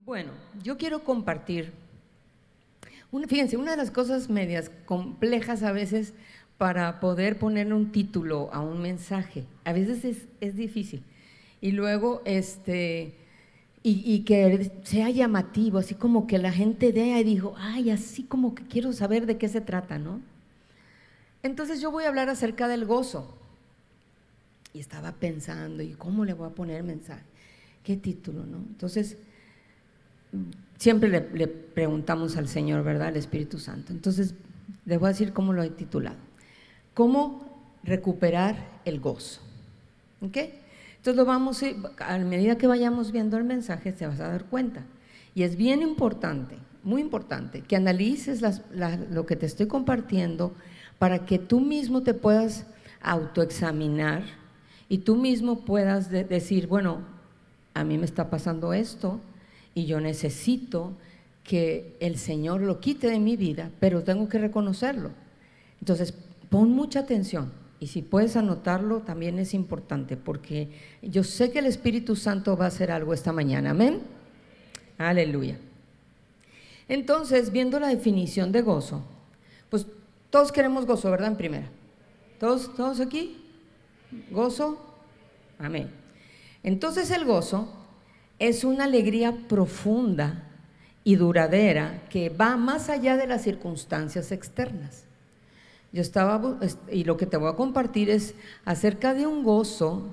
Bueno, yo quiero compartir, fíjense, una de las cosas medias complejas a veces para poder ponerle un título a un mensaje, a veces es difícil, y luego y que sea llamativo, así como que la gente vea y dijo, ay, así como que quiero saber de qué se trata, ¿no? Entonces yo voy a hablar acerca del gozo, y estaba pensando, ¿y cómo le voy a poner mensaje? ¿Qué título, no? Entonces siempre le preguntamos al Señor, ¿verdad? Al Espíritu Santo. Entonces, les voy a decir cómo lo he titulado. ¿Cómo recuperar el gozo? ¿Ok? Entonces lo vamos a medida que vayamos viendo el mensaje, te vas a dar cuenta. Y es bien importante, muy importante, que analices lo que te estoy compartiendo para que tú mismo te puedas autoexaminar y tú mismo puedas decir, bueno, a mí me está pasando esto, y yo necesito que el Señor lo quite de mi vida, pero tengo que reconocerlo. Entonces, pon mucha atención, y si puedes anotarlo también es importante, porque yo sé que el Espíritu Santo va a hacer algo esta mañana, amén. Aleluya. Entonces, viendo la definición de gozo, pues todos queremos gozo, ¿verdad? En primera, ¿todos aquí? ¿Gozo? Amén. Entonces el gozo es una alegría profunda y duradera que va más allá de las circunstancias externas. Y lo que te voy a compartir es acerca de un gozo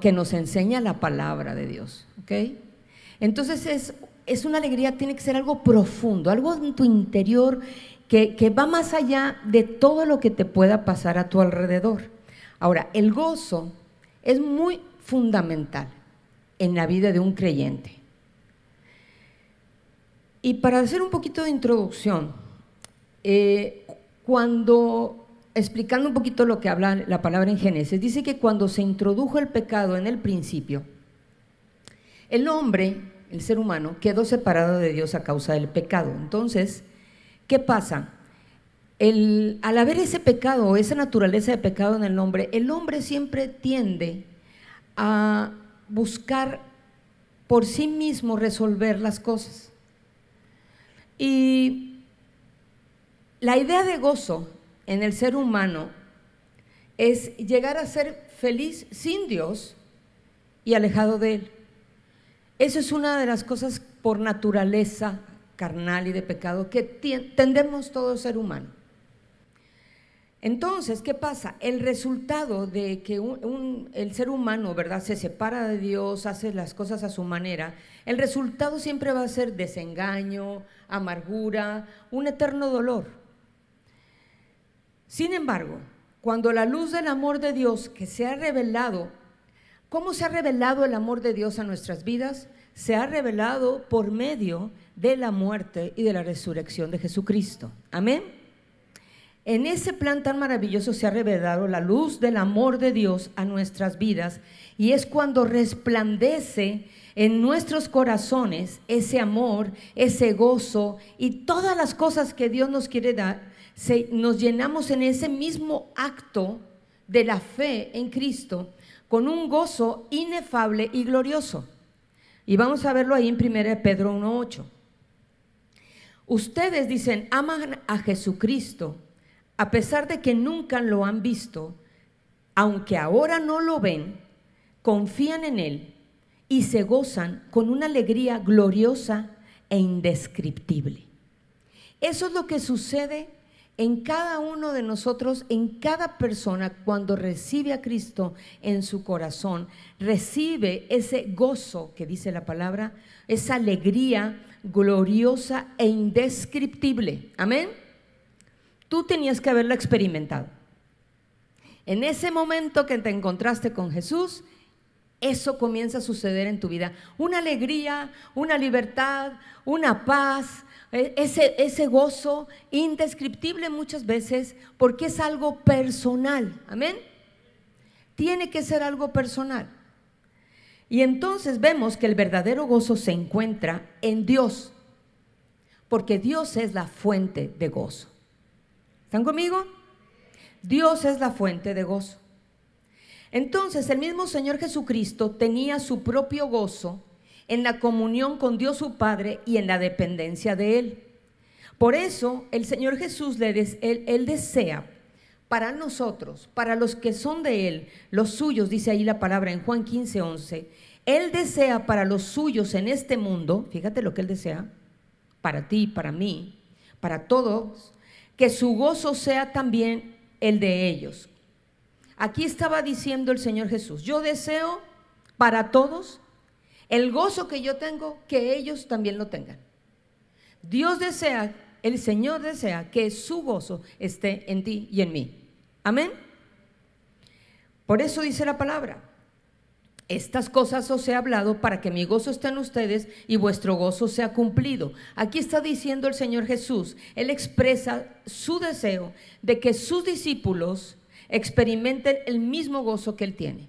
que nos enseña la palabra de Dios, ¿ok? Entonces es una alegría, tiene que ser algo profundo, algo en tu interior que va más allá de todo lo que te pueda pasar a tu alrededor. Ahora, el gozo es muy fundamental en la vida de un creyente. Y para hacer un poquito de introducción, explicando un poquito lo que habla la palabra en Génesis, dice que cuando se introdujo el pecado en el principio, el hombre, el ser humano, quedó separado de Dios a causa del pecado. Entonces, ¿qué pasa? Al haber ese pecado o esa naturaleza de pecado en el hombre siempre tiende a buscar por sí mismo resolver las cosas. Y la idea de gozo en el ser humano es llegar a ser feliz sin Dios y alejado de Él. Eso es una de las cosas por naturaleza carnal y de pecado que tendemos todo ser humano. Entonces, ¿qué pasa? El resultado de que el ser humano, ¿verdad?, se separa de Dios, hace las cosas a su manera, el resultado siempre va a ser desengaño, amargura, un eterno dolor. Sin embargo, cuando la luz del amor de Dios que se ha revelado, ¿cómo se ha revelado el amor de Dios a nuestras vidas? Se ha revelado por medio de la muerte y de la resurrección de Jesucristo. Amén. En ese plan tan maravilloso se ha revelado la luz del amor de Dios a nuestras vidas, y es cuando resplandece en nuestros corazones ese amor, ese gozo y todas las cosas que Dios nos quiere dar, nos llenamos en ese mismo acto de la fe en Cristo con un gozo inefable y glorioso. Y vamos a verlo ahí en 1 Pedro 1:8. Ustedes, dicen, aman a Jesucristo a pesar de que nunca lo han visto, aunque ahora no lo ven, confían en Él y se gozan con una alegría gloriosa e indescriptible. Eso es lo que sucede en cada uno de nosotros, en cada persona cuando recibe a Cristo en su corazón, recibe ese gozo que dice la palabra, esa alegría gloriosa e indescriptible. Amén. Tú tenías que haberla experimentado. En ese momento que te encontraste con Jesús, eso comienza a suceder en tu vida. Una alegría, una libertad, una paz, ese gozo indescriptible muchas veces, porque es algo personal. Amén. Tiene que ser algo personal. Y entonces vemos que el verdadero gozo se encuentra en Dios, porque Dios es la fuente de gozo. ¿Están conmigo? Dios es la fuente de gozo. Entonces el mismo Señor Jesucristo tenía su propio gozo en la comunión con Dios su Padre y en la dependencia de Él. Por eso el Señor Jesús, Él desea para nosotros, para los que son de Él, los suyos, dice ahí la palabra en Juan 15:11, Él desea para los suyos en este mundo, fíjate lo que Él desea, para ti, para mí, para todos, que su gozo sea también el de ellos. Aquí estaba diciendo el Señor Jesús, yo deseo para todos el gozo que yo tengo, que ellos también lo tengan. Dios desea, el Señor desea que su gozo esté en ti y en mí. Amén. Por eso dice la palabra, estas cosas os he hablado para que mi gozo esté en ustedes y vuestro gozo sea cumplido. Aquí está diciendo el Señor Jesús, Él expresa su deseo de que sus discípulos experimenten el mismo gozo que Él tiene.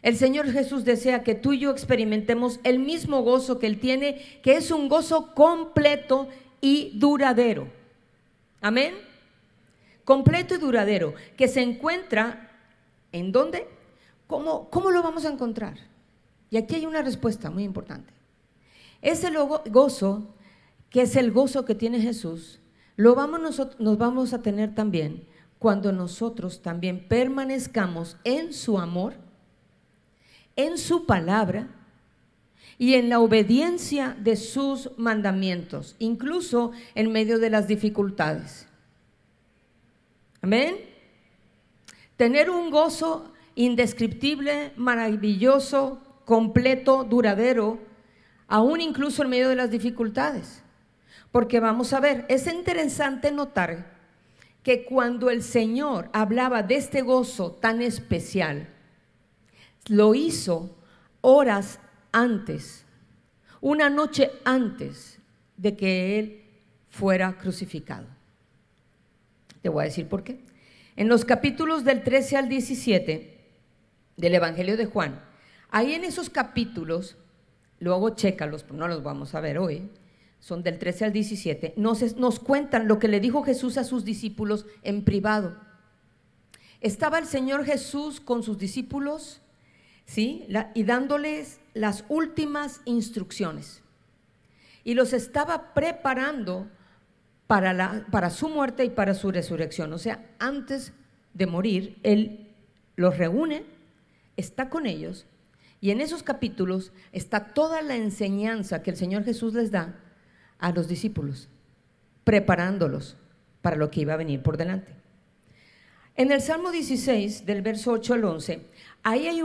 El Señor Jesús desea que tú y yo experimentemos el mismo gozo que Él tiene, que es un gozo completo y duradero. Amén. Completo y duradero, que se encuentra, ¿en dónde? ¿Cómo lo vamos a encontrar? Y aquí hay una respuesta muy importante. Ese gozo, que es el gozo que tiene Jesús, nos vamos a tener también cuando nosotros también permanezcamos en su amor, en su palabra y en la obediencia de sus mandamientos, incluso en medio de las dificultades. Amén. Tener un gozo indescriptible, maravilloso, completo, duradero, aún incluso en medio de las dificultades. Porque vamos a ver, es interesante notar que cuando el Señor hablaba de este gozo tan especial, lo hizo horas antes, una noche antes de que Él fuera crucificado. Te voy a decir por qué. En los capítulos del 13 al 17 del Evangelio de Juan, ahí en esos capítulos, luego chécalos, no los vamos a ver hoy, son del 13 al 17, nos cuentan lo que le dijo Jesús a sus discípulos en privado. Estaba el Señor Jesús con sus discípulos, ¿sí? Y dándoles las últimas instrucciones, y los estaba preparando para su muerte y para su resurrección. O sea, antes de morir, Él los reúne, está con ellos, y en esos capítulos está toda la enseñanza que el Señor Jesús les da a los discípulos, preparándolos para lo que iba a venir por delante. En el Salmo 16, del verso 8 al 11, ahí hay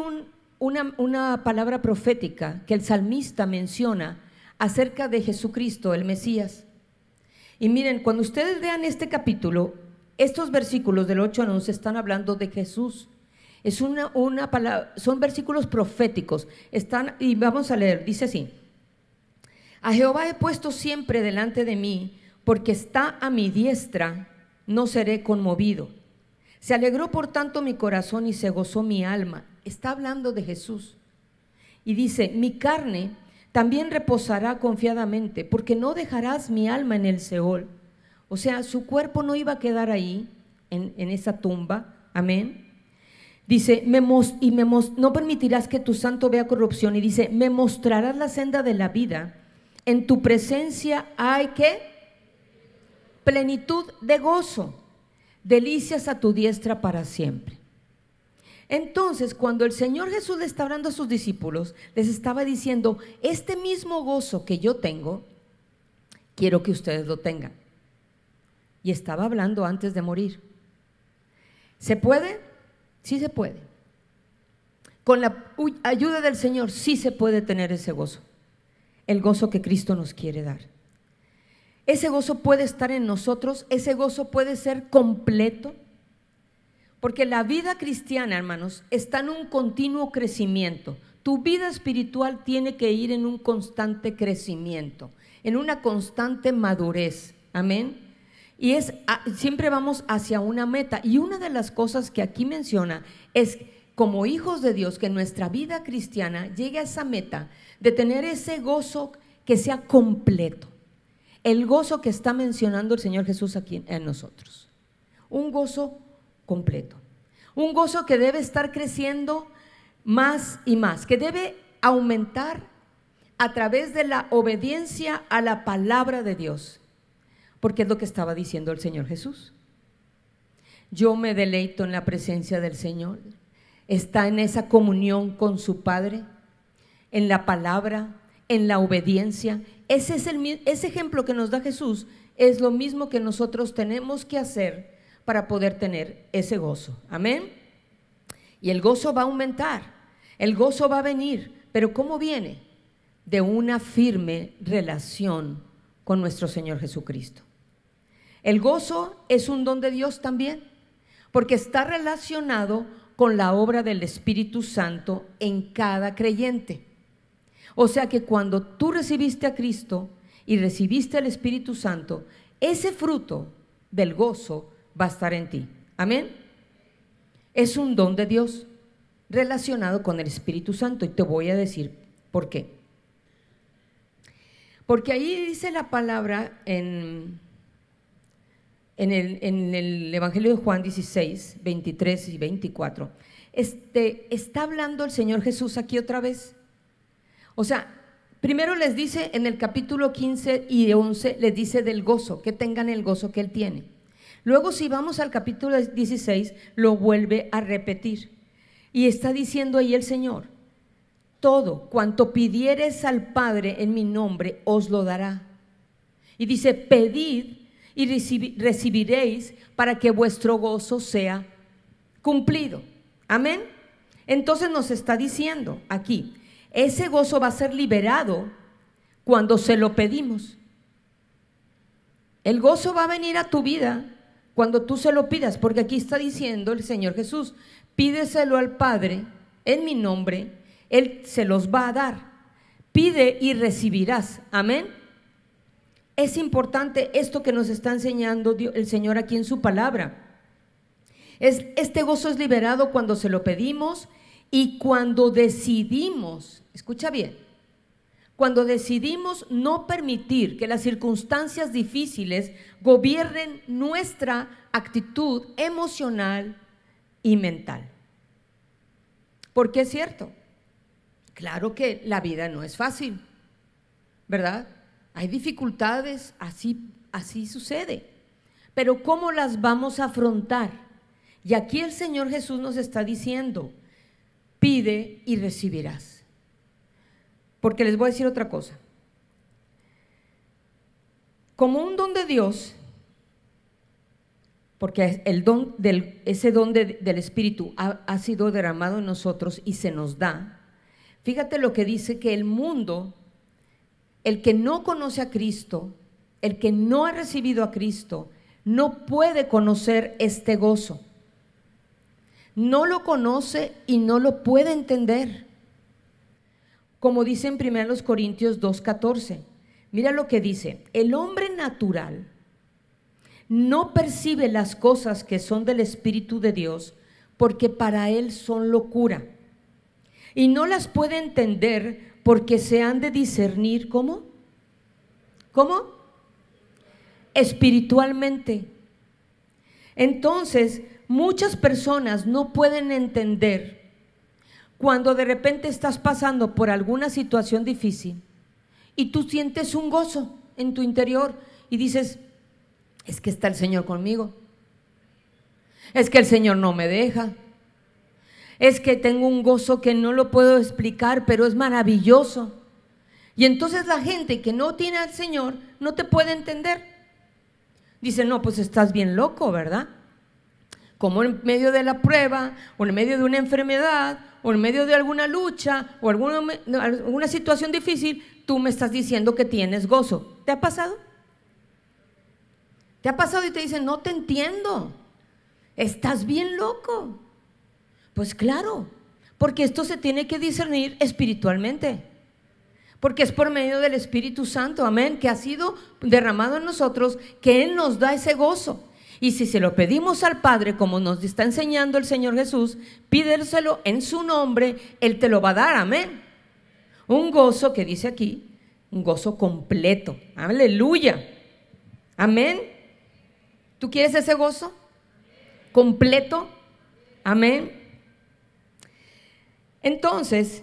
una palabra profética que el salmista menciona acerca de Jesucristo, el Mesías. Y miren, cuando ustedes vean este capítulo, estos versículos del 8 al 11 están hablando de Jesús. Es una palabra, son versículos proféticos. Y vamos a leer, dice así: a Jehová he puesto siempre delante de mí, porque está a mi diestra, no seré conmovido. Se alegró por tanto mi corazón y se gozó mi alma. Está hablando de Jesús. Y dice: mi carne también reposará confiadamente, porque no dejarás mi alma en el Seol. O sea, su cuerpo no iba a quedar ahí, en esa tumba. Amén. Dice, no permitirás que tu santo vea corrupción. Y dice, me mostrarás la senda de la vida. En tu presencia hay ¿qué? Plenitud de gozo, delicias a tu diestra para siempre. Entonces, cuando el Señor Jesús le está hablando a sus discípulos, les estaba diciendo, este mismo gozo que yo tengo, quiero que ustedes lo tengan. Y estaba hablando antes de morir. ¿Se puede? Sí se puede. Con la ayuda del Señor sí se puede tener ese gozo, el gozo que Cristo nos quiere dar. Ese gozo puede estar en nosotros, ese gozo puede ser completo, porque la vida cristiana, hermanos, está en un continuo crecimiento. Tu vida espiritual tiene que ir en un constante crecimiento, en una constante madurez. Amén. Y siempre vamos hacia una meta. Y una de las cosas que aquí menciona es, como hijos de Dios, que nuestra vida cristiana llegue a esa meta de tener ese gozo que sea completo. El gozo que está mencionando el Señor Jesús aquí en nosotros. Un gozo completo. Un gozo que debe estar creciendo más y más, que debe aumentar a través de la obediencia a la palabra de Dios, porque es lo que estaba diciendo el Señor Jesús. Yo me deleito en la presencia del Señor, está en esa comunión con su Padre, en la palabra, en la obediencia. Ese ejemplo que nos da Jesús es lo mismo que nosotros tenemos que hacer para poder tener ese gozo. Amén. Y el gozo va a aumentar, el gozo va a venir, pero ¿cómo viene? De una firme relación con nuestro Señor Jesucristo. El gozo es un don de Dios también, porque está relacionado con la obra del Espíritu Santo en cada creyente. O sea que cuando tú recibiste a Cristo y recibiste el Espíritu Santo, ese fruto del gozo va a estar en ti. Amén. Es un don de Dios relacionado con el Espíritu Santo, y te voy a decir por qué. Porque ahí dice la palabra en el Evangelio de Juan 16, 23 y 24, está hablando el Señor Jesús aquí otra vez. O sea, primero les dice en el capítulo 15 y 11, les dice del gozo, que tengan el gozo que Él tiene. Luego si vamos al capítulo 16, lo vuelve a repetir. Y está diciendo ahí el Señor: todo cuanto pidiereis al Padre en mi nombre, os lo dará. Y dice: pedid y recibiréis, para que vuestro gozo sea cumplido. Amén. Entonces nos está diciendo aquí, ese gozo va a ser liberado cuando se lo pedimos. El gozo va a venir a tu vida cuando tú se lo pidas, porque aquí está diciendo el Señor Jesús: pídeselo al Padre en mi nombre, Él se los va a dar. Pide y recibirás. Amén. Es importante esto que nos está enseñando el Señor aquí en su palabra. Este gozo es liberado cuando se lo pedimos y cuando decidimos, escucha bien, cuando decidimos no permitir que las circunstancias difíciles gobiernen nuestra actitud emocional y mental. Porque es cierto, claro que la vida no es fácil, ¿verdad? Hay dificultades, así sucede, pero ¿cómo las vamos a afrontar? Y aquí el Señor Jesús nos está diciendo: pide y recibirás. Porque les voy a decir otra cosa. Como un don de Dios, porque ese don del Espíritu ha sido derramado en nosotros y se nos da. Fíjate lo que dice, que el mundo, el que no conoce a Cristo, el que no ha recibido a Cristo, no puede conocer este gozo. No lo conoce y no lo puede entender. Como dice en 1 Corintios 2:14, mira lo que dice: el hombre natural no percibe las cosas que son del Espíritu de Dios, porque para él son locura, y no las puede entender porque se han de discernir, ¿cómo? ¿Cómo? Espiritualmente. Entonces, muchas personas no pueden entender cuando de repente estás pasando por alguna situación difícil y tú sientes un gozo en tu interior y dices: es que está el Señor conmigo, es que el Señor no me deja, es que tengo un gozo que no lo puedo explicar, pero es maravilloso. Y entonces la gente que no tiene al Señor no te puede entender. Dice: no, pues estás bien loco, ¿verdad? Como en medio de la prueba, o en medio de una enfermedad, o en medio de alguna lucha, o alguna situación difícil, tú me estás diciendo que tienes gozo. ¿Te ha pasado? ¿Te ha pasado y te dicen: no te entiendo, estás bien loco? Pues claro, porque esto se tiene que discernir espiritualmente, porque es por medio del Espíritu Santo, amén, que ha sido derramado en nosotros, que Él nos da ese gozo. Y si se lo pedimos al Padre, como nos está enseñando el Señor Jesús, pídeselo en su nombre, Él te lo va a dar, amén. Un gozo que dice aquí, un gozo completo, aleluya, amén. ¿Tú quieres ese gozo? ¿Completo? Amén. Entonces,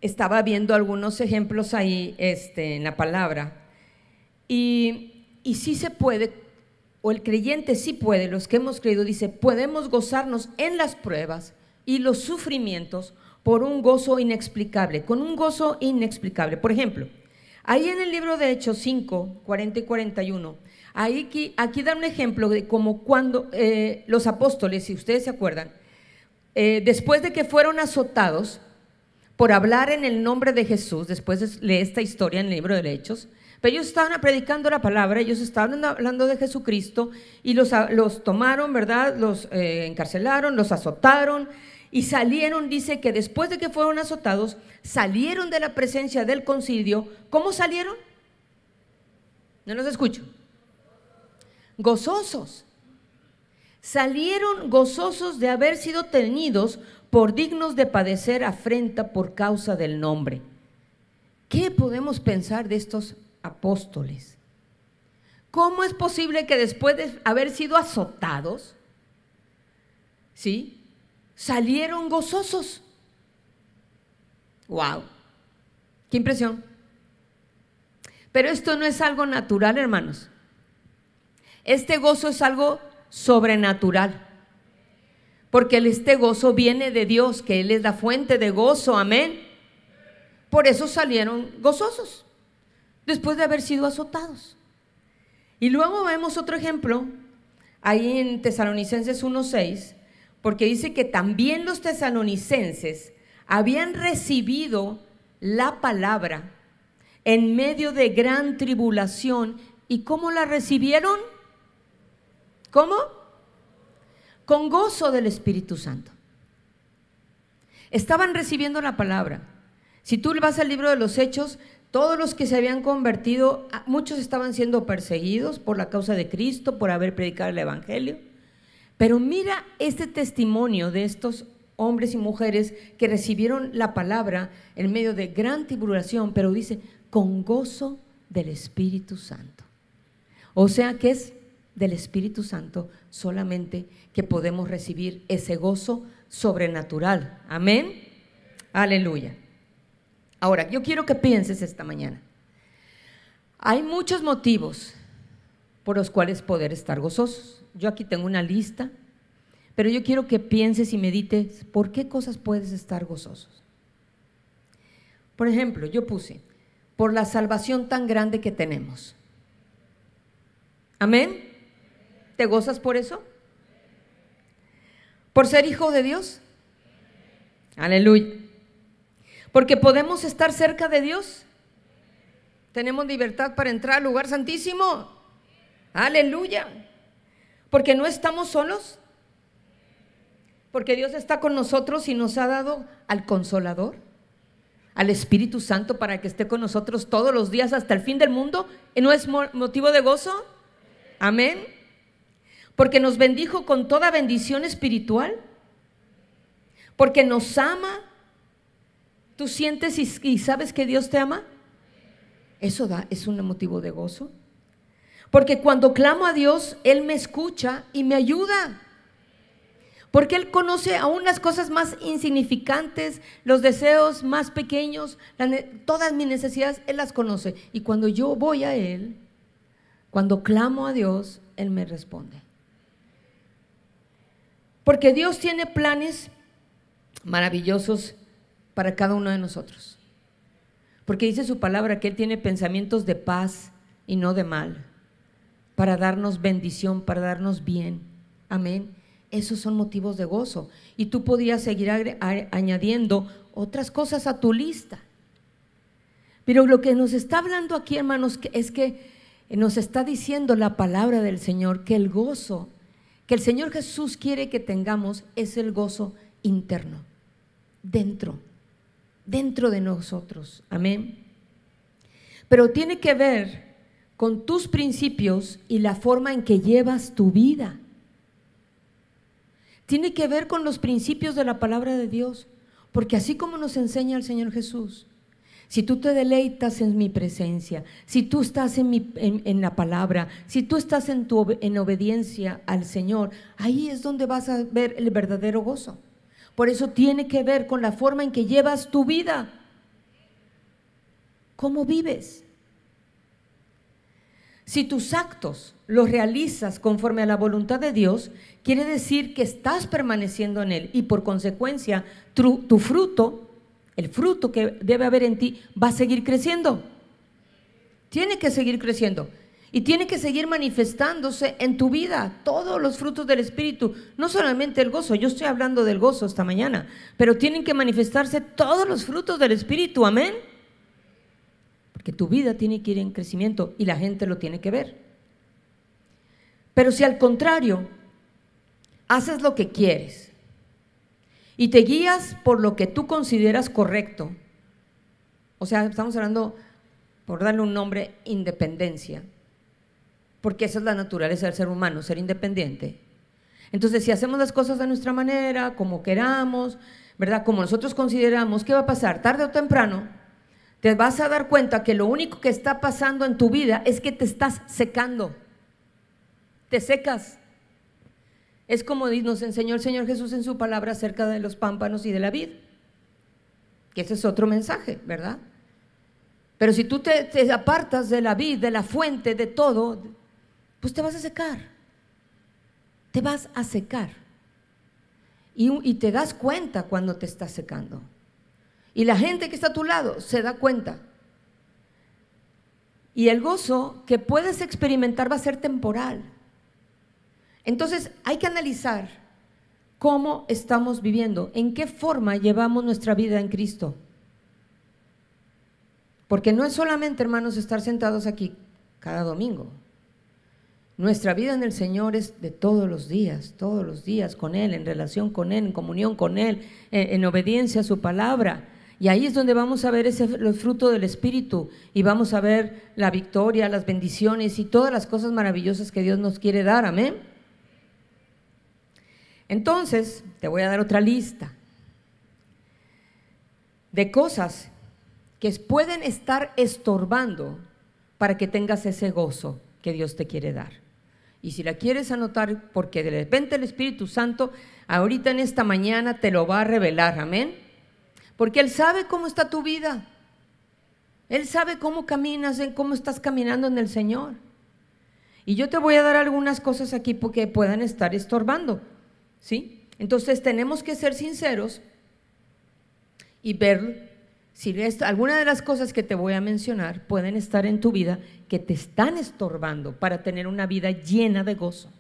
estaba viendo algunos ejemplos ahí en la palabra y sí se puede, o el creyente sí puede, los que hemos creído, dice, podemos gozarnos en las pruebas y los sufrimientos por un gozo inexplicable, con un gozo inexplicable. Por ejemplo, ahí en el libro de Hechos 5, 40 y 41, aquí da un ejemplo de cómo cuando los apóstoles, si ustedes se acuerdan, después de que fueron azotados por hablar en el nombre de Jesús, después de esta historia en el libro de Hechos, pero ellos estaban predicando la palabra, ellos estaban hablando de Jesucristo y los tomaron, ¿verdad? Los encarcelaron, los azotaron y salieron, dice que después de que fueron azotados, salieron de la presencia del concilio. ¿Cómo salieron? No los escucho. Gozosos. Salieron gozosos de haber sido tenidos por dignos de padecer afrenta por causa del nombre. ¿Qué podemos pensar de estos apóstoles? ¿Cómo es posible que después de haber sido azotados, ¿sí?, salieron gozosos? ¡Wow! ¡Qué impresión! Pero esto no es algo natural, hermanos. Este gozo es algo sobrenatural. Porque este gozo viene de Dios, que Él es la fuente de gozo, amén. Por eso salieron gozosos, después de haber sido azotados. Y luego vemos otro ejemplo, ahí en Tesalonicenses 1:6, porque dice que también los tesalonicenses habían recibido la palabra en medio de gran tribulación. ¿Y cómo la recibieron? ¿Cómo? Con gozo del Espíritu Santo. Estaban recibiendo la palabra. Si tú vas al libro de los Hechos, todos los que se habían convertido, muchos estaban siendo perseguidos por la causa de Cristo, por haber predicado el Evangelio. Pero mira este testimonio de estos hombres y mujeres que recibieron la palabra en medio de gran tribulación, pero dice, con gozo del Espíritu Santo. O sea que es del Espíritu Santo solamente que podemos recibir ese gozo sobrenatural. Amén. Aleluya. Ahora, yo quiero que pienses esta mañana. Hay muchos motivos por los cuales poder estar gozosos. Yo aquí tengo una lista, pero yo quiero que pienses y medites por qué cosas puedes estar gozosos. Por ejemplo, yo puse, por la salvación tan grande que tenemos. Amén. ¿Te gozas por eso? ¿Por ser hijo de Dios? Aleluya. Porque podemos estar cerca de Dios. Tenemos libertad para entrar al lugar santísimo. Aleluya. Porque no estamos solos. Porque Dios está con nosotros y nos ha dado al Consolador, al Espíritu Santo, para que esté con nosotros todos los días hasta el fin del mundo. ¿No es motivo de gozo? Amén. Porque nos bendijo con toda bendición espiritual, porque nos ama. ¿Tú sientes y sabes que Dios te ama? Eso es un motivo de gozo. Porque cuando clamo a Dios, Él me escucha y me ayuda. Porque Él conoce aún las cosas más insignificantes, los deseos más pequeños, todas mis necesidades, Él las conoce. Y cuando yo voy a Él, cuando clamo a Dios, Él me responde. Porque Dios tiene planes maravillosos para cada uno de nosotros. Porque dice su palabra que Él tiene pensamientos de paz y no de mal, para darnos bendición, para darnos bien. Amén. Esos son motivos de gozo. Y tú podrías seguir añadiendo otras cosas a tu lista. Pero lo que nos está hablando aquí, hermanos, es que nos está diciendo la palabra del Señor que el gozo que el Señor Jesús quiere que tengamos es el gozo interno, dentro de nosotros. Amén. Pero tiene que ver con tus principios y la forma en que llevas tu vida. Tiene que ver con los principios de la palabra de Dios, porque así como nos enseña el Señor Jesús, si tú te deleitas en mi presencia, si tú estás en la palabra, si tú estás en obediencia al Señor, ahí es donde vas a ver el verdadero gozo. Por eso tiene que ver con la forma en que llevas tu vida. cómo vives. Si tus actos los realizas conforme a la voluntad de Dios, quiere decir que estás permaneciendo en Él y por consecuencia tu fruto, el fruto que debe haber en ti, va a seguir creciendo. Tiene que seguir creciendo y tiene que seguir manifestándose en tu vida todos los frutos del Espíritu, no solamente el gozo. Yo estoy hablando del gozo esta mañana, pero tienen que manifestarse todos los frutos del Espíritu, amén. Porque tu vida tiene que ir en crecimiento y la gente lo tiene que ver. Pero si al contrario, haces lo que quieres y te guías por lo que tú consideras correcto, o sea, estamos hablando, por darle un nombre, independencia, porque esa es la naturaleza del ser humano, ser independiente. Entonces, si hacemos las cosas de nuestra manera, como queramos, ¿verdad? Como nosotros consideramos, ¿qué va a pasar? Tarde o temprano, te vas a dar cuenta que lo único que está pasando en tu vida es que te estás secando. Te secas. Es como nos enseñó el Señor Jesús en su palabra acerca de los pámpanos y de la vid, que ese es otro mensaje, ¿verdad? Pero si tú te apartas de la vid, de la fuente, de todo, pues te vas a secar. Te vas a secar. Y te das cuenta cuando te estás secando. Y la gente que está a tu lado se da cuenta. Y el gozo que puedes experimentar va a ser temporal. Entonces hay que analizar cómo estamos viviendo, en qué forma llevamos nuestra vida en Cristo. Porque no es solamente, hermanos, estar sentados aquí cada domingo. Nuestra vida en el Señor es de todos los días con Él, en relación con Él, en comunión con Él, en obediencia a su palabra. Y ahí es donde vamos a ver el fruto del Espíritu y vamos a ver la victoria, las bendiciones y todas las cosas maravillosas que Dios nos quiere dar, amén. Entonces, te voy a dar otra lista de cosas que pueden estar estorbando para que tengas ese gozo que Dios te quiere dar. Y si la quieres anotar, porque de repente el Espíritu Santo ahorita en esta mañana te lo va a revelar, amén. Porque Él sabe cómo está tu vida. Él sabe cómo caminas, cómo estás caminando en el Señor. Y yo te voy a dar algunas cosas aquí porque puedan estar estorbando, ¿sí? Entonces tenemos que ser sinceros y ver si alguna de las cosas que te voy a mencionar pueden estar en tu vida que te están estorbando para tener una vida llena de gozo.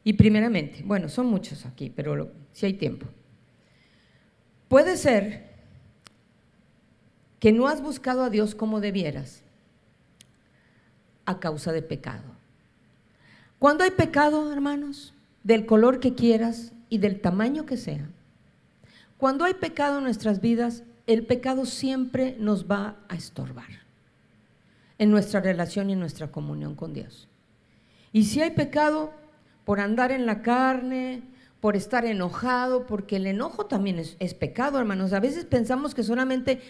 Y primeramente, bueno, son muchos aquí, pero si hay tiempo. Puede ser que no has buscado a Dios como debieras a causa de pecado. Cuando hay pecado, hermanos, del color que quieras y del tamaño que sea, cuando hay pecado en nuestras vidas, el pecado siempre nos va a estorbar en nuestra relación y en nuestra comunión con Dios. Y si hay pecado por andar en la carne, por estar enojado, porque el enojo también es pecado, hermanos. A veces pensamos que solamente,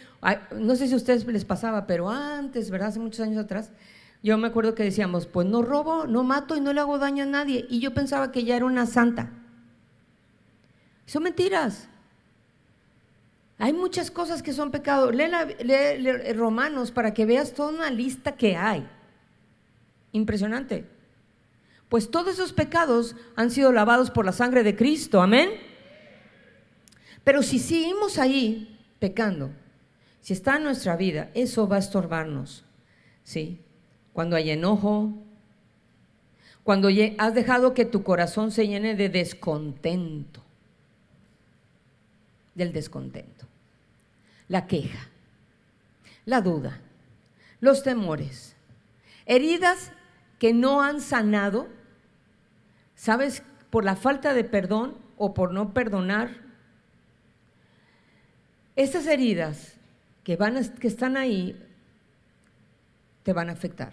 no sé si a ustedes les pasaba, pero antes, ¿verdad? Hace muchos años atrás, yo me acuerdo que decíamos, pues no robo, no mato y no le hago daño a nadie. Y yo pensaba que ya era una santa. Son mentiras. Hay muchas cosas que son pecado. Lee Romanos para que veas toda una lista que hay. Impresionante. Pues todos esos pecados han sido lavados por la sangre de Cristo, amén. Pero si seguimos ahí pecando, si está en nuestra vida, eso va a estorbarnos, ¿sí? Cuando hay enojo, cuando has dejado que tu corazón se llene de descontento, del descontento, la queja, la duda, los temores, heridas que no han sanado, ¿sabes? Por la falta de perdón o por no perdonar. Estas heridas que están ahí te van a afectar,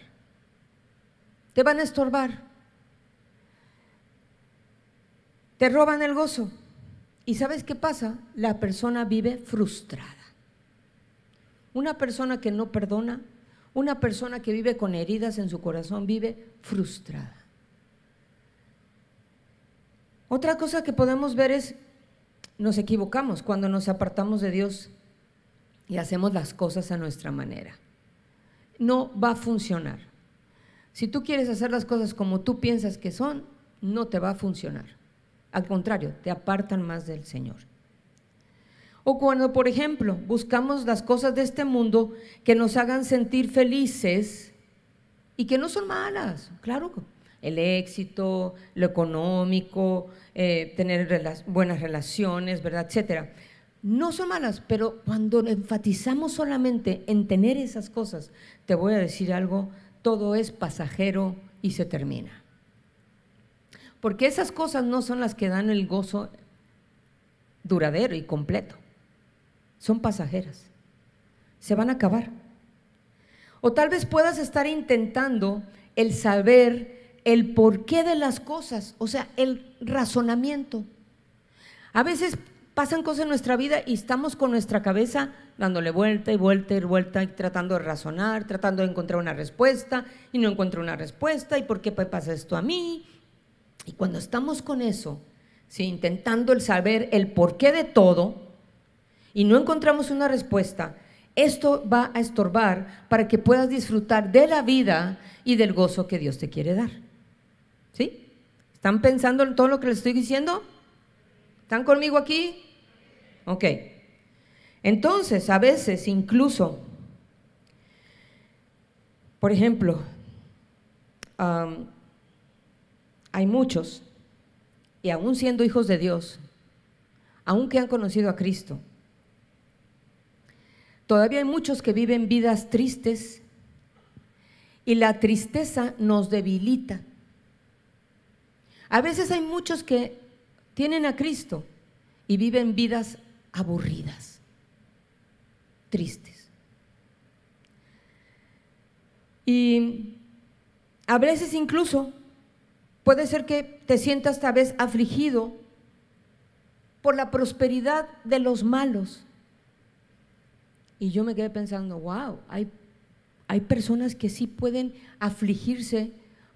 te van a estorbar, te roban el gozo. ¿Y sabes qué pasa? La persona vive frustrada. Una persona que no perdona, una persona que vive con heridas en su corazón, vive frustrada. Otra cosa que podemos ver es, nos equivocamos cuando nos apartamos de Dios y hacemos las cosas a nuestra manera. No va a funcionar. Si tú quieres hacer las cosas como tú piensas que son, no te va a funcionar. Al contrario, te apartan más del Señor. O cuando, por ejemplo, buscamos las cosas de este mundo que nos hagan sentir felices y que no son malas, claro, el éxito, lo económico, tener buenas relaciones, ¿verdad?, etcétera. No son malas, pero cuando enfatizamos solamente en tener esas cosas, te voy a decir algo, todo es pasajero y se termina. Porque esas cosas no son las que dan el gozo duradero y completo. Son pasajeras, se van a acabar. O tal vez puedas estar intentando el saber el porqué de las cosas, o sea, el razonamiento. A veces pasan cosas en nuestra vida y estamos con nuestra cabeza dándole vuelta y vuelta y vuelta y tratando de razonar, tratando de encontrar una respuesta y no encuentro una respuesta y por qué pasa esto a mí. Y cuando estamos con eso, ¿sí?, intentando el saber el porqué de todo, y no encontramos una respuesta, esto va a estorbar para que puedas disfrutar de la vida y del gozo que Dios te quiere dar. ¿Sí? ¿Están pensando en todo lo que les estoy diciendo? ¿Están conmigo aquí? Ok. Entonces, a veces incluso, por ejemplo, hay muchos, y aún siendo hijos de Dios, aun que han conocido a Cristo, todavía hay muchos que viven vidas tristes y la tristeza nos debilita. A veces hay muchos que tienen a Cristo y viven vidas aburridas, tristes. Y a veces incluso puede ser que te sientas tal vez afligido por la prosperidad de los malos. Y yo me quedé pensando, wow, hay personas que sí pueden afligirse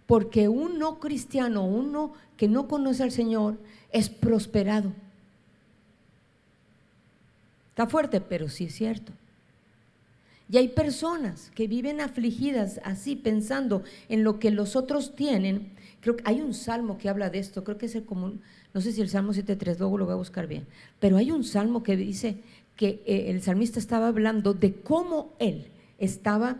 porque un no cristiano, uno que no conoce al Señor, es prosperado. Está fuerte, pero sí es cierto. Y hay personas que viven afligidas así, pensando en lo que los otros tienen. Creo que hay un salmo que habla de esto, creo que es el común, no sé si el Salmo 7.3, luego lo voy a buscar bien, pero hay un salmo que dice que el salmista estaba hablando de cómo él estaba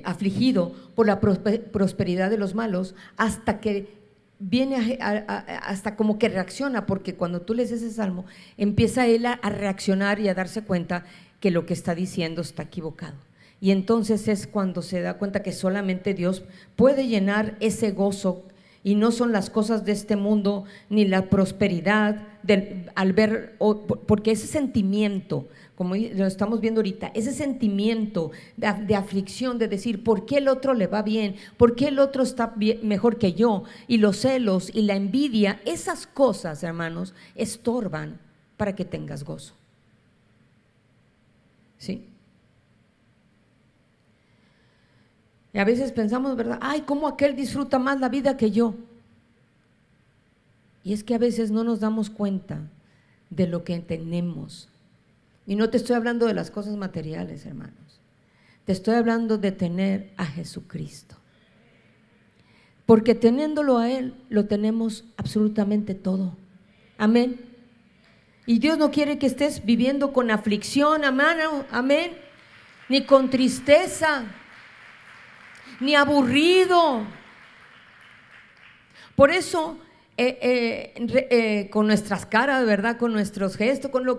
afligido por la prosperidad de los malos, hasta que viene hasta como que reacciona, porque cuando tú lees ese salmo, empieza él a reaccionar y a darse cuenta que lo que está diciendo está equivocado. Y entonces es cuando se da cuenta que solamente Dios puede llenar ese gozo, y no son las cosas de este mundo ni la prosperidad al ver, porque ese sentimiento, como lo estamos viendo ahorita, ese sentimiento de aflicción, de decir ¿por qué el otro le va bien? ¿Por qué el otro está mejor que yo? Y los celos y la envidia, esas cosas, hermanos, estorban para que tengas gozo. ¿Sí? Y a veces pensamos, ¿verdad? Ay, ¿cómo aquel disfruta más la vida que yo? Y es que a veces no nos damos cuenta de lo que tenemos. Y no te estoy hablando de las cosas materiales, hermanos. Te estoy hablando de tener a Jesucristo. Porque teniéndolo a Él, lo tenemos absolutamente todo. Amén. Y Dios no quiere que estés viviendo con aflicción, amén, ni con tristeza, ni aburrido. Por eso con nuestras caras, ¿verdad?, con nuestros gestos, con lo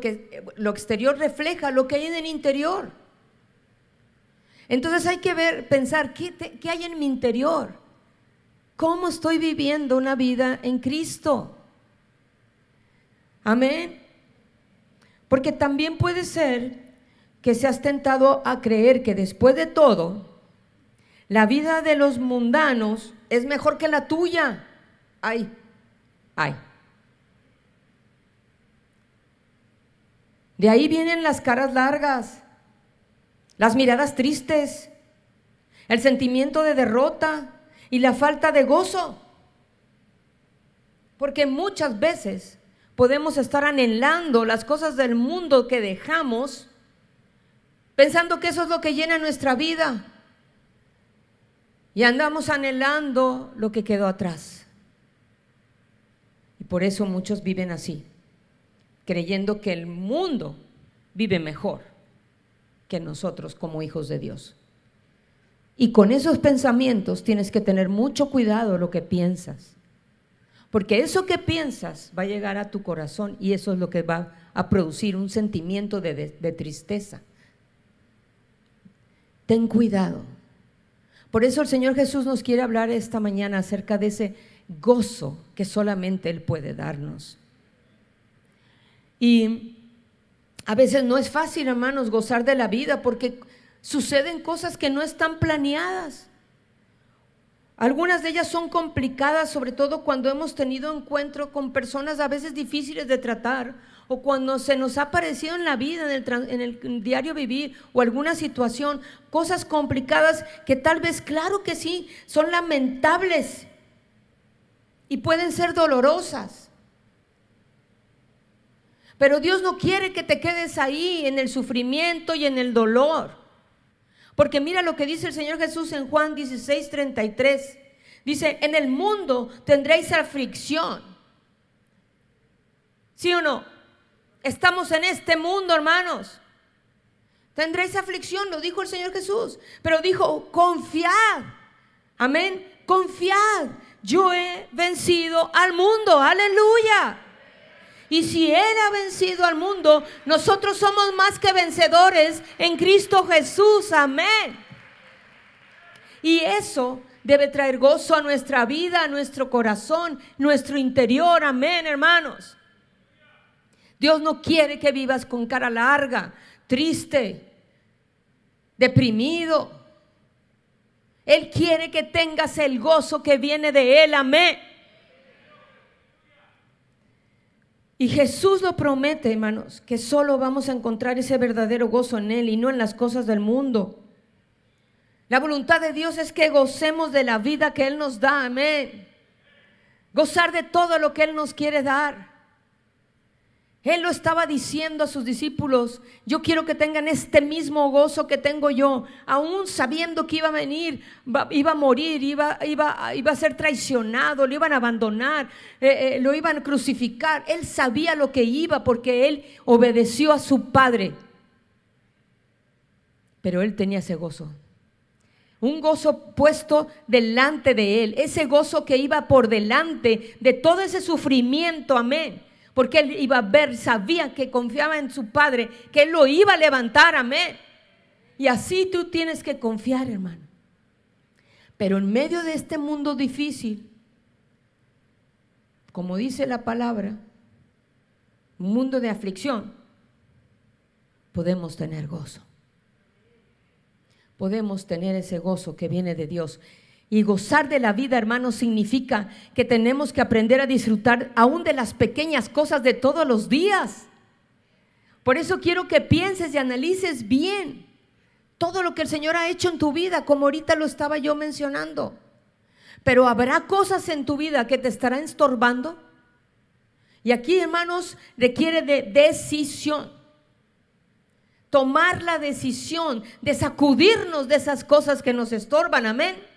exterior refleja lo que hay en el interior. Entonces hay que pensar ¿qué hay en mi interior? ¿Cómo estoy viviendo una vida en Cristo? Amén. Porque también puede ser que seas tentado a creer que después de todo la vida de los mundanos es mejor que la tuya. Ay. De ahí vienen las caras largas, las miradas tristes, el sentimiento de derrota y la falta de gozo. Porque muchas veces Podemos estar anhelando las cosas del mundo que dejamos, pensando que eso es lo que llena nuestra vida. Y andamos anhelando lo que quedó atrás. Y por eso muchos viven así, creyendo que el mundo vive mejor que nosotros como hijos de Dios. Y con esos pensamientos tienes que tener mucho cuidado lo que piensas, porque eso que piensas va a llegar a tu corazón y eso es lo que va a producir un sentimiento de tristeza. Ten cuidado. Por eso el Señor Jesús nos quiere hablar esta mañana acerca de ese gozo que solamente Él puede darnos. Y a veces no es fácil, hermanos, gozar de la vida porque suceden cosas que no están planeadas. Algunas de ellas son complicadas, sobre todo cuando hemos tenido encuentro con personas a veces difíciles de tratar, o cuando se nos ha aparecido en la vida, en el diario vivir, o alguna situación, cosas complicadas que tal vez, claro que sí, son lamentables y pueden ser dolorosas. Pero Dios no quiere que te quedes ahí en el sufrimiento y en el dolor. Porque mira lo que dice el Señor Jesús en Juan 16:33. Dice, en el mundo tendréis aflicción. ¿Sí o no? Estamos en este mundo, hermanos. Tendréis aflicción, lo dijo el Señor Jesús. Pero dijo, confiad. Amén. Confiad. Yo he vencido al mundo. Aleluya. Y si Él ha vencido al mundo, nosotros somos más que vencedores en Cristo Jesús. Amén. Y eso debe traer gozo a nuestra vida, a nuestro corazón, nuestro interior. Amén, hermanos. Dios no quiere que vivas con cara larga, triste, deprimido. Él quiere que tengas el gozo que viene de Él. Amén. Y Jesús lo promete, hermanos, que solo vamos a encontrar ese verdadero gozo en Él y no en las cosas del mundo. La voluntad de Dios es que gocemos de la vida que Él nos da, amén. Gozar de todo lo que Él nos quiere dar. Él lo estaba diciendo a sus discípulos, yo quiero que tengan este mismo gozo que tengo yo, aún sabiendo que iba a venir, iba a morir, iba a ser traicionado, lo iban a abandonar, lo iban a crucificar. Él sabía lo que iba porque Él obedeció a su Padre. Pero Él tenía ese gozo. Un gozo puesto delante de Él, ese gozo que iba por delante de todo ese sufrimiento, amén. Porque Él iba a ver, sabía que confiaba en su Padre, que Él lo iba a levantar, amén. Y así tú tienes que confiar, hermano. Pero en medio de este mundo difícil, como dice la palabra, un mundo de aflicción, podemos tener gozo. Podemos tener ese gozo que viene de Dios. Y gozar de la vida, hermanos, significa que tenemos que aprender a disfrutar aún de las pequeñas cosas de todos los días. Por eso quiero que pienses y analices bien todo lo que el Señor ha hecho en tu vida, como ahorita lo estaba yo mencionando. Pero habrá cosas en tu vida que te estarán estorbando. Y aquí, hermanos, requiere de decisión. Tomar la decisión de sacudirnos de esas cosas que nos estorban, amén.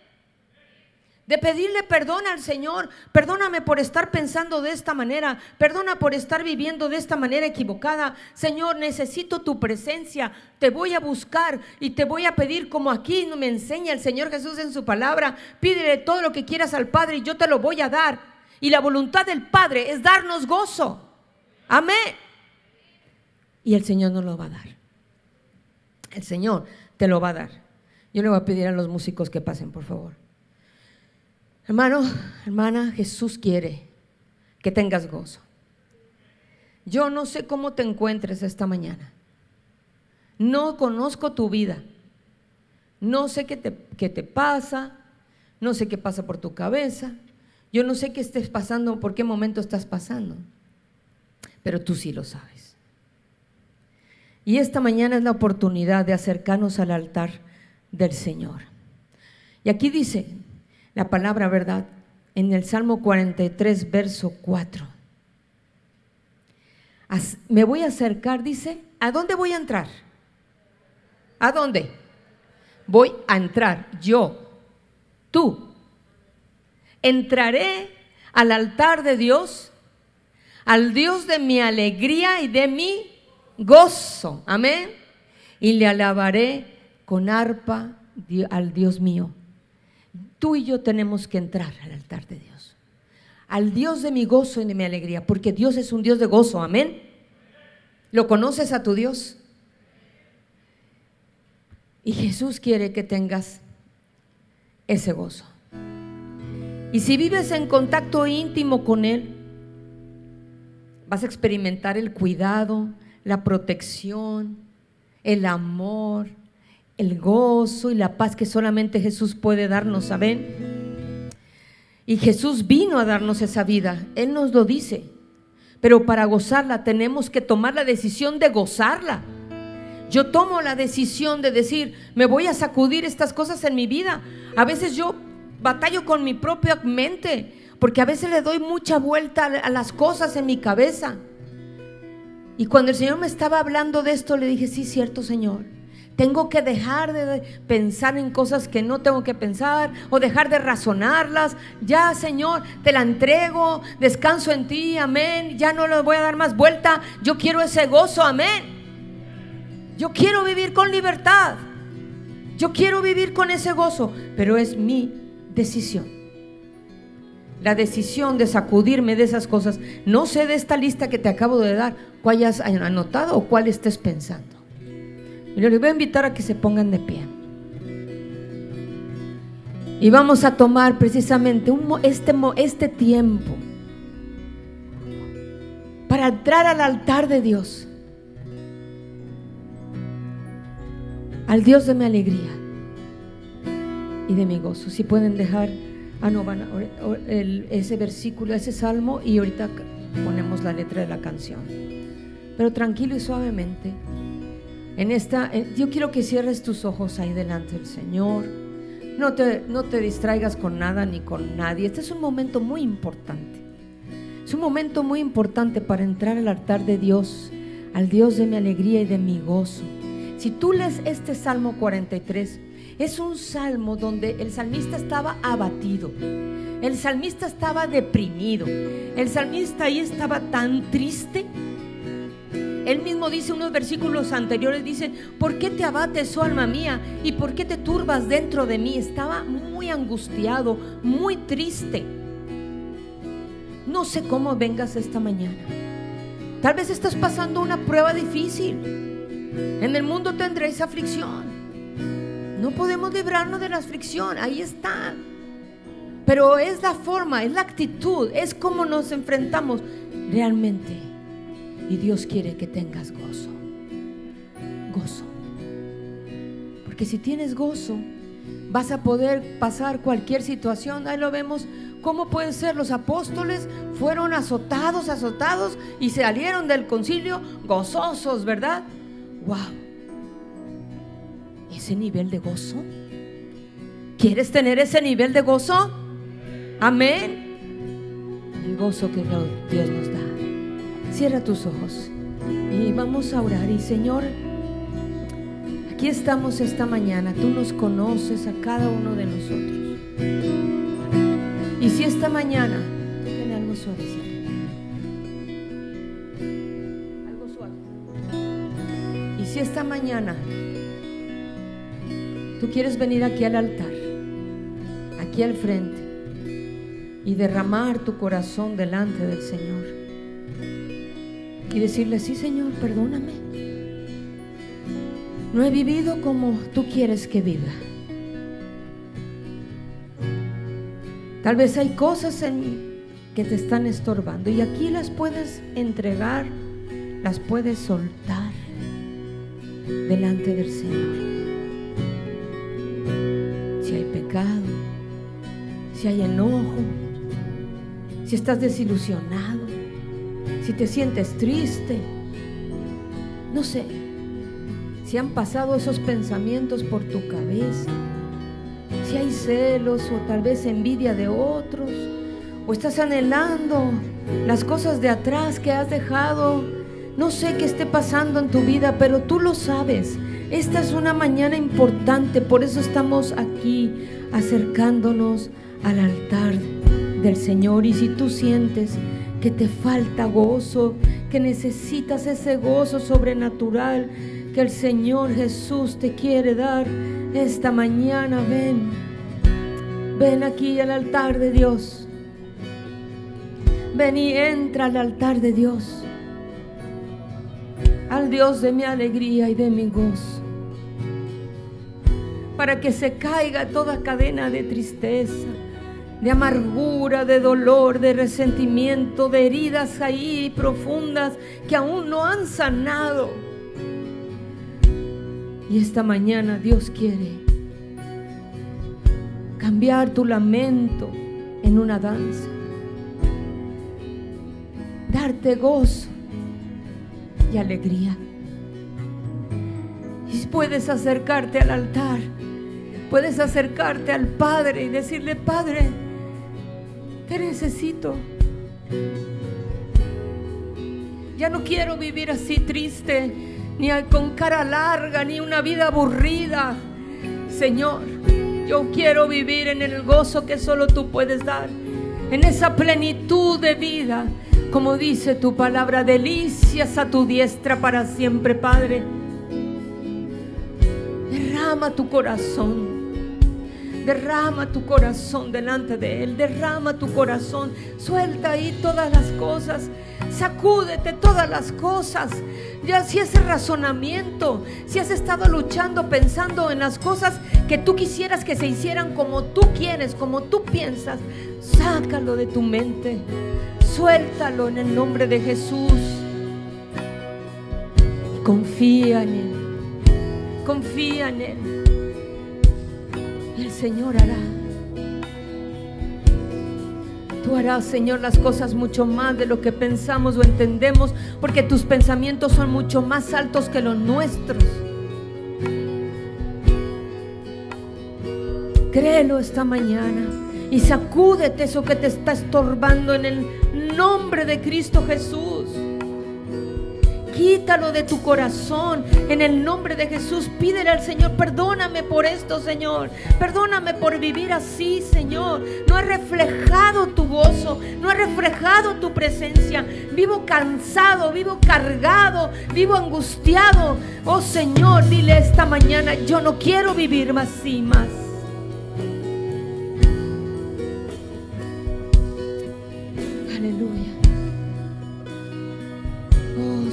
De pedirle perdón al Señor. Perdóname por estar pensando de esta manera. Perdona por estar viviendo de esta manera equivocada. Señor, necesito tu presencia. Te voy a buscar y te voy a pedir, como aquí me enseña el Señor Jesús en su palabra. Pídele todo lo que quieras al Padre y yo te lo voy a dar. Y la voluntad del Padre es darnos gozo. Amén. Y el Señor nos lo va a dar. El Señor te lo va a dar. Yo le voy a pedir a los músicos que pasen, por favor. Hermano, hermana, Jesús quiere que tengas gozo. Yo no sé cómo te encuentres esta mañana. No conozco tu vida. No sé qué te pasa. No sé qué pasa por tu cabeza. Yo no sé qué estés pasando, por qué momento estás pasando. Pero tú sí lo sabes. Y esta mañana es la oportunidad de acercarnos al altar del Señor. Y aquí dice la palabra, ¿verdad? En el Salmo 43, verso 4. Me voy a acercar, dice, ¿a dónde voy a entrar? ¿A dónde? Voy a entrar, tú. Entraré al altar de Dios, al Dios de mi alegría y de mi gozo, amén, y le alabaré con arpa al Dios mío. Tú y yo tenemos que entrar al altar de Dios, al Dios de mi gozo y de mi alegría, porque Dios es un Dios de gozo, amén. ¿Lo conoces a tu Dios? Y Jesús quiere que tengas ese gozo. Y si vives en contacto íntimo con Él, vas a experimentar el cuidado, la protección, el amor, el gozo y la paz que solamente Jesús puede darnos, ¿saben? Y Jesús vino a darnos esa vida, Él nos lo dice, pero para gozarla tenemos que tomar la decisión de gozarla. Yo tomo la decisión de decir, me voy a sacudir estas cosas en mi vida. A veces yo batallo con mi propia mente, porque a veces le doy mucha vuelta a las cosas en mi cabeza. Y cuando el Señor me estaba hablando de esto, le dije, sí, cierto, Señor, tengo que dejar de pensar en cosas que no tengo que pensar, o dejar de razonarlas. Ya, Señor, te la entrego, descanso en ti, amén. Ya no le voy a dar más vuelta. Yo quiero ese gozo, amén. Yo quiero vivir con libertad. Yo quiero vivir con ese gozo, pero es mi decisión. La decisión de sacudirme de esas cosas. No sé de esta lista que te acabo de dar cuál hayas anotado o cuál estés pensando. Y les voy a invitar a que se pongan de pie. Y vamos a tomar precisamente este tiempo para entrar al altar de Dios, al Dios de mi alegría y de mi gozo. Si pueden dejar, ese versículo, ese salmo, y ahorita ponemos la letra de la canción. Pero tranquilo y suavemente. Yo quiero que cierres tus ojos ahí delante del Señor. No te distraigas con nada ni con nadie. Este es un momento muy importante. Es un momento muy importante para entrar al altar de Dios, al Dios de mi alegría y de mi gozo. Si tú lees este Salmo 43, es un salmo donde el salmista estaba abatido, el salmista estaba deprimido, el salmista ahí estaba tan triste. Él mismo dice, unos versículos anteriores dice, ¿por qué te abates, oh alma mía? ¿Y por qué te turbas dentro de mí? Estaba muy angustiado, muy triste. No sé cómo vengas esta mañana. Tal vez estás pasando una prueba difícil. En el mundo tendréis aflicción. No podemos librarnos de la aflicción, ahí está. Pero es la forma, es la actitud, es como nos enfrentamos realmente. Y Dios quiere que tengas gozo. Gozo. Porque si tienes gozo, vas a poder pasar cualquier situación. Ahí lo vemos. ¿Cómo puede ser? Los apóstoles fueron azotados y salieron del concilio gozosos, ¿verdad? ¡Wow! Ese nivel de gozo. ¿Quieres tener ese nivel de gozo? Amén. El gozo que Dios nos da. Cierra tus ojos y vamos a orar. Y Señor, aquí estamos esta mañana. Tú nos conoces a cada uno de nosotros. Y si esta mañana, toquen algo suavecito, algo suave. Y si esta mañana tú quieres venir aquí al altar, aquí al frente, y derramar tu corazón delante del Señor y decirle, sí, Señor, perdóname, no he vivido como tú quieres que viva. Tal vez hay cosas que te están estorbando y aquí las puedes entregar, las puedes soltar delante del Señor. Si hay pecado, si hay enojo, si estás desilusionado, si te sientes triste, no sé, si han pasado esos pensamientos por tu cabeza, si hay celos o tal vez envidia de otros, o estás anhelando las cosas de atrás que has dejado, No sé qué esté pasando en tu vida, pero tú lo sabes. Esta es una mañana importante, por eso estamos aquí acercándonos al altar del Señor. Y si tú sientes que te falta gozo, que necesitas ese gozo sobrenatural que el Señor Jesús te quiere dar esta mañana, ven aquí al altar de Dios. Ven y entra al altar de Dios, al Dios de mi alegría y de mi gozo, para que se caiga toda cadena de tristeza, de amargura, de dolor, de resentimiento, de heridas ahí profundas que aún no han sanado. Y esta mañana Dios quiere cambiar tu lamento en una danza, darte gozo y alegría. Y puedes acercarte al altar, puedes acercarte al Padre y decirle: Padre, te necesito. Ya no quiero vivir así triste, ni con cara larga, ni una vida aburrida. Señor, yo quiero vivir en el gozo que solo tú puedes dar, en esa plenitud de vida, como dice tu palabra, delicias a tu diestra para siempre. Padre, derrama tu corazón delante de Él, derrama tu corazón, suelta ahí todas las cosas, sacúdete todas las cosas. Ya si ese razonamiento, si has estado luchando pensando en las cosas que tú quisieras que se hicieran como tú quieres, como tú piensas, sácalo de tu mente, suéltalo en el nombre de Jesús y confía en Él, confía en Él, y el Señor hará. Tú harás, Señor, las cosas mucho más de lo que pensamos o entendemos, porque tus pensamientos son mucho más altos que los nuestros. Créelo esta mañana y sacúdete eso que te está estorbando en el nombre de Cristo Jesús. Quítalo de tu corazón en el nombre de Jesús. Pídele al Señor: perdóname por esto, Señor, perdóname por vivir así, Señor. No he reflejado tu gozo, no he reflejado tu presencia. Vivo cansado, vivo cargado, vivo angustiado. Oh Señor, dile esta mañana: yo no quiero vivir así más. Aleluya.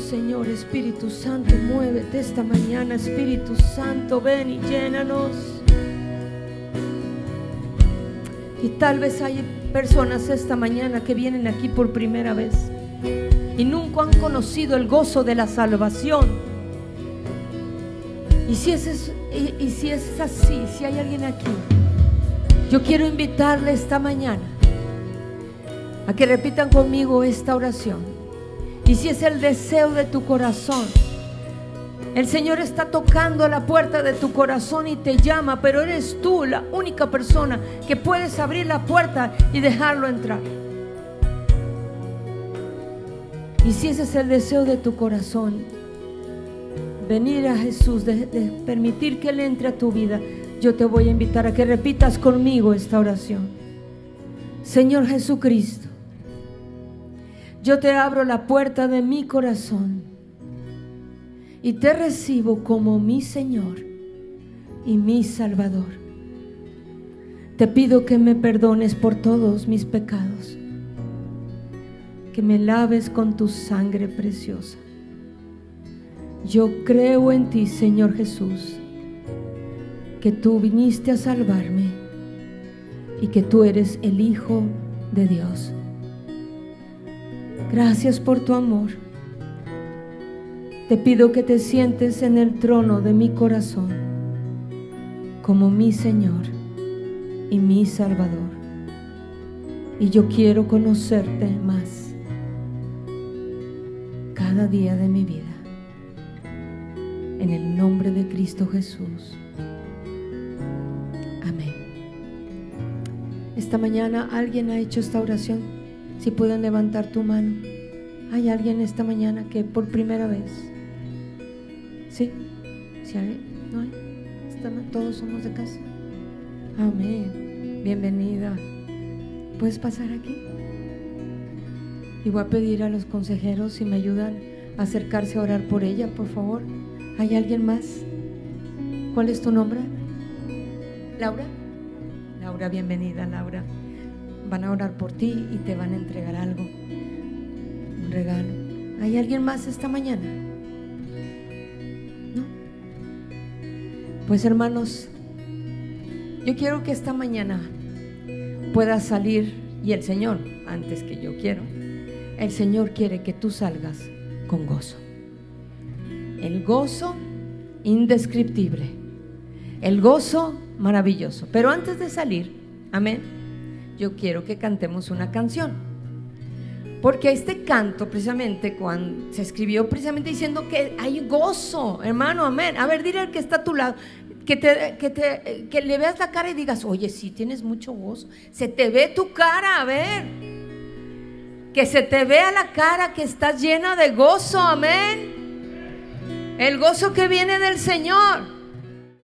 Señor, Espíritu Santo, muévete esta mañana. Espíritu Santo, ven y llénanos. Y tal vez hay personas esta mañana que vienen aquí por primera vez y nunca han conocido el gozo de la salvación. Y si es así, si hay alguien aquí, yo quiero invitarle esta mañana a que repitan conmigo esta oración. Y si es el deseo de tu corazón, el Señor está tocando a la puerta de tu corazón y te llama, pero eres tú la única persona que puedes abrir la puerta y dejarlo entrar. Y si ese es el deseo de tu corazón, venir a Jesús, de permitir que Él entre a tu vida, yo te voy a invitar a que repitas conmigo esta oración. Señor Jesucristo, yo te abro la puerta de mi corazón y te recibo como mi Señor y mi Salvador. Te pido que me perdones por todos mis pecados, que me laves con tu sangre preciosa. Yo creo en ti, Señor Jesús, que tú viniste a salvarme y que tú eres el Hijo de Dios. Gracias por tu amor. Te pido que te sientes en el trono de mi corazón como mi Señor y mi Salvador. Y yo quiero conocerte más cada día de mi vida. En el nombre de Cristo Jesús. Amén. Esta mañana alguien ha hecho esta oración. Si pueden levantar tu mano. ¿Hay alguien esta mañana que por primera vez? ¿Sí? ¿Sí hay? ¿No hay? Todos somos de casa. Amén. Bienvenida. ¿Puedes pasar aquí? Y voy a pedir a los consejeros si me ayudan a acercarse a orar por ella, por favor. ¿Hay alguien más? ¿Cuál es tu nombre? ¿Laura? Laura, bienvenida, Laura. Van a orar por ti y te van a entregar algo, un regalo. ¿Hay alguien más esta mañana? ¿No? Pues hermanos, yo quiero que esta mañana puedas salir, y el Señor, antes que yo quiero, el Señor quiere que tú salgas con gozo. El gozo indescriptible, el gozo maravilloso. Pero antes de salir, amén, yo quiero que cantemos una canción, porque este canto precisamente cuando se escribió precisamente diciendo que hay gozo, hermano, amén. A ver, dile al que está a tu lado, que le veas la cara y digas, oye, sí tienes mucho gozo, se te ve tu cara, a ver, que se te vea la cara que estás llena de gozo, amén. El gozo que viene del Señor.